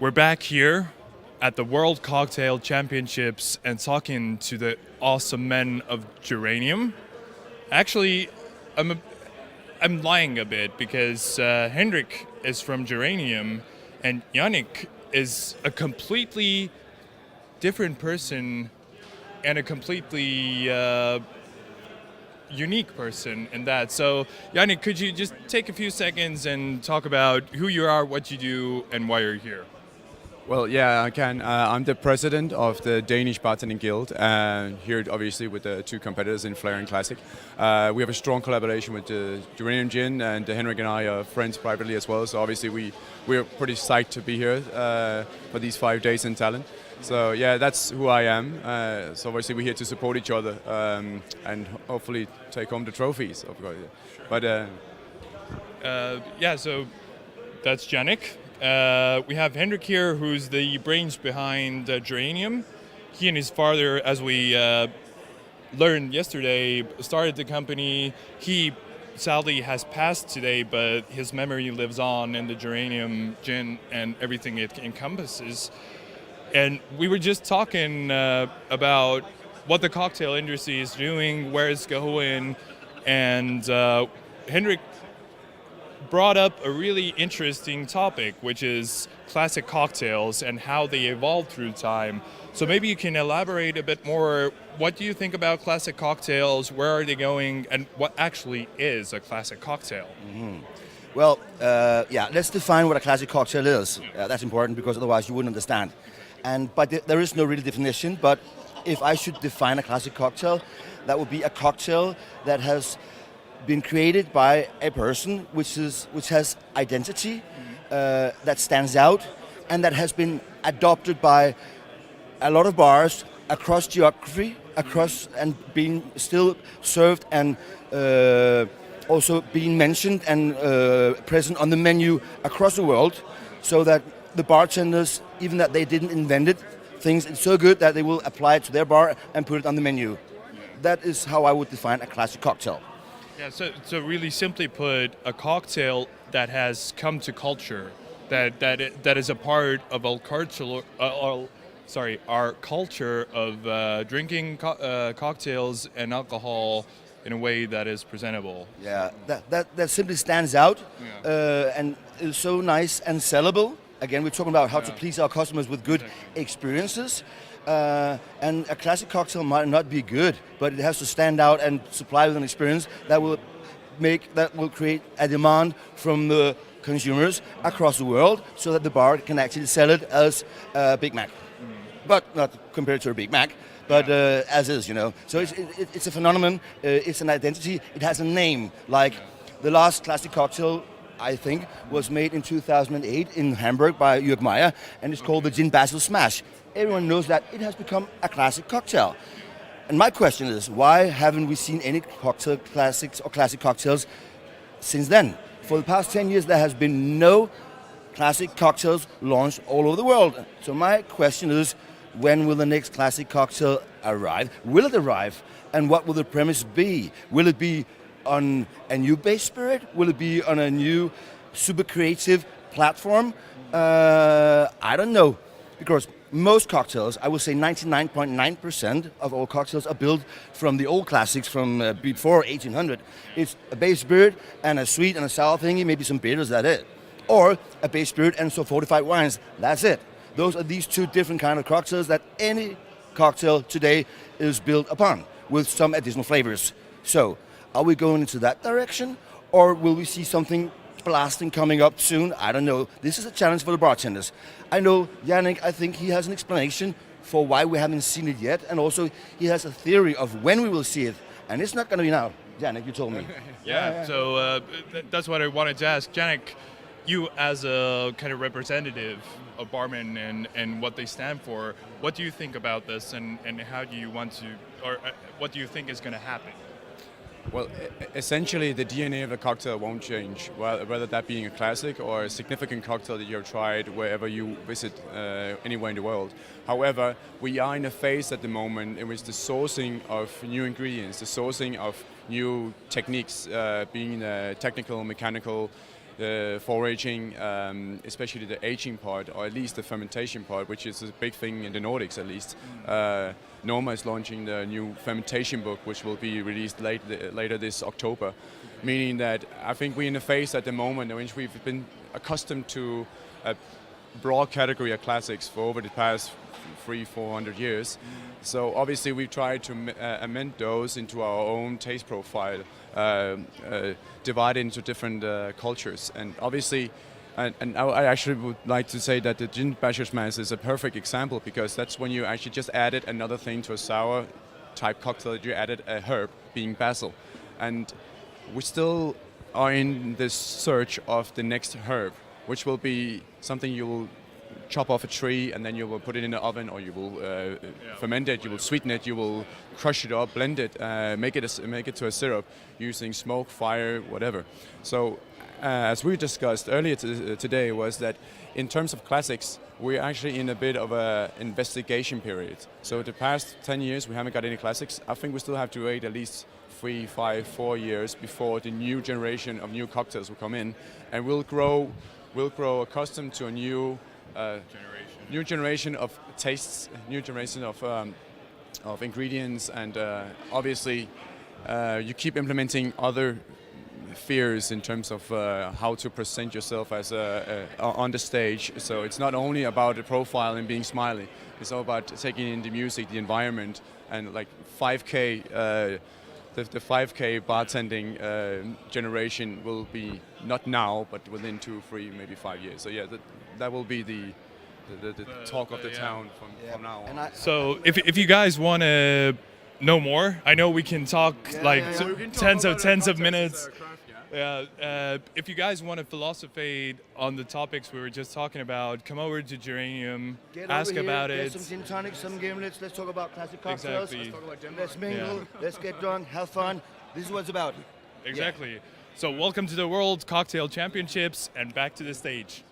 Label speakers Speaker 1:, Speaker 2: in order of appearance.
Speaker 1: We're back here at the World Cocktail Championships and talking to the awesome men of Geranium. Actually, I'm lying a bit because Hendrik is from Geranium and Yannick is a completely different person and a completely unique person in that. So, Yannick, could you just take a few seconds and talk about who you are, what you do, and why you're here?
Speaker 2: Well, yeah, I can. I'm the president of the Danish Bartending Guild, here obviously with the two competitors in Flair and Classic. We have a strong collaboration with the Geranium Gin, and Henrik and I are friends privately as well, so obviously we're pretty psyched to be here for these 5 days in Tallinn. So yeah, that's who I am. So obviously we're here to support each other and hopefully take home the trophies, of course. Sure. But
Speaker 1: so that's Yannick. We have Hendrik here, who's the brains behind Geranium. He and his father, as we learned yesterday, started the company. He sadly has passed today, but his memory lives on in the Geranium gin and everything it encompasses. And we were just talking about what the cocktail industry is doing, where it's going, and Hendrik brought up a really interesting topic, which is classic cocktails and how they evolved through time. So maybe you can elaborate a bit more. What do you think about classic cocktails? Where are they going? And what actually is a classic cocktail?
Speaker 3: Mm-hmm. Well, let's define what a classic cocktail is. That's important because otherwise you wouldn't understand. But there is no real definition. But if I should define a classic cocktail, that would be a cocktail that has been created by a person which has identity, that stands out, and that has been adopted by a lot of bars across geography, and being still served and also being mentioned and present on the menu across the world, so that the bartenders, even that they didn't invent it, thinks it's so good that they will apply it to their bar and put it on the menu. That is how I would define a classic cocktail.
Speaker 1: Yeah, so really simply put, a cocktail that has come to culture, that is a part of our culture of drinking cocktails and alcohol in a way that is presentable.
Speaker 3: Yeah, that simply stands out, and is so nice and sellable. Again, we're talking about how to please our customers with good experiences. And a classic cocktail might not be good, but it has to stand out and supply with an experience that will create a demand from the consumers across the world, so that the bar can actually sell it as a Big Mac, but not compared to a Big Mac, but as is, you know. So it's a phenomenon. It's an identity. It has a name. Like the last classic cocktail, I think, was made in 2008 in Hamburg by Jörg Meyer, and it's called the Gin Basil Smash. Everyone knows that it has become a classic cocktail. And my question is, why haven't we seen any cocktail classics or classic cocktails since then? For the past 10 years, there has been no classic cocktails launched all over the world. So my question is, when will the next classic cocktail arrive? Will it arrive? And what will the premise be? Will it be on a new base spirit? Will it be on a new super creative platform? I don't know. Because most cocktails, I would say 99.9% of all cocktails are built from the old classics from before 1800. It's a base spirit and a sweet and a sour thingy, maybe some bitters, that's it. Or a base spirit and some fortified wines, that's it. Those are these two different kind of cocktails that any cocktail today is built upon, with some additional flavors. So, are we going into that direction, or will we see something blasting coming up soon? I don't know. This is a challenge for the bartenders. I know Yannick, I think he has an explanation for why we haven't seen it yet, and also he has a theory of when we will see it, and it's not going to be now. Yannick, you told me.
Speaker 1: So that's what I wanted to ask. Yannick, you as a kind of representative of barmen and what they stand for, what do you think about this, and how do you want to, or what do you think is going to happen?
Speaker 2: Well, essentially the DNA of a cocktail won't change, whether that being a classic or a significant cocktail that you've tried wherever you visit anywhere in the world. However, we are in a phase at the moment in which the sourcing of new ingredients, the sourcing of new techniques, being technical, mechanical, foraging, especially the aging part, or at least the fermentation part, which is a big thing in the Nordics at least. Norma is launching the new fermentation book, which will be released later this October, meaning that I think we're in a phase at the moment in which we've been accustomed to a broad category of classics for over the past 300-400 years. So obviously we've tried to amend those into our own taste profile, divide into different cultures, and obviously. And I actually would like to say that the gin Bashersmans is a perfect example, because that's when you actually just added another thing to a sour type cocktail. You added a herb, being basil, and we still are in this search of the next herb, which will be something you will chop off a tree and then you will put it in the oven, or you will ferment it, you will sweeten it, you will crush it up, blend it, make it to a syrup using smoke, fire, whatever. So as we discussed earlier today, was that in terms of classics, we're actually in a bit of an investigation period. So the past 10 years we haven't got any classics. I think we still have to wait at least 3, 5, 4 years before the new generation of new cocktails will come in, and we'll grow accustomed to a new generation of tastes, new generation of ingredients, and obviously you keep implementing other fears in terms of how to present yourself as on the stage. So it's not only about the profile and being smiley, it's all about taking in the music, the environment, and like 5K. The 5K bartending generation will be not now, but within 2, 3, maybe 5 years. So yeah, that will be the talk of the town from now on.
Speaker 1: So if you guys want to know more, I know we can talk tens of minutes. If you guys want to philosophate on the topics we were just talking about, come over to Geranium, ask about it.
Speaker 3: Some gin tonics, some gimlets. Let's talk about classic cocktails.
Speaker 1: Exactly.
Speaker 3: Let's mingle. Let's get drunk. Have fun. This is what it's about.
Speaker 1: Exactly. So welcome to the World Cocktail Championships, and back to the stage.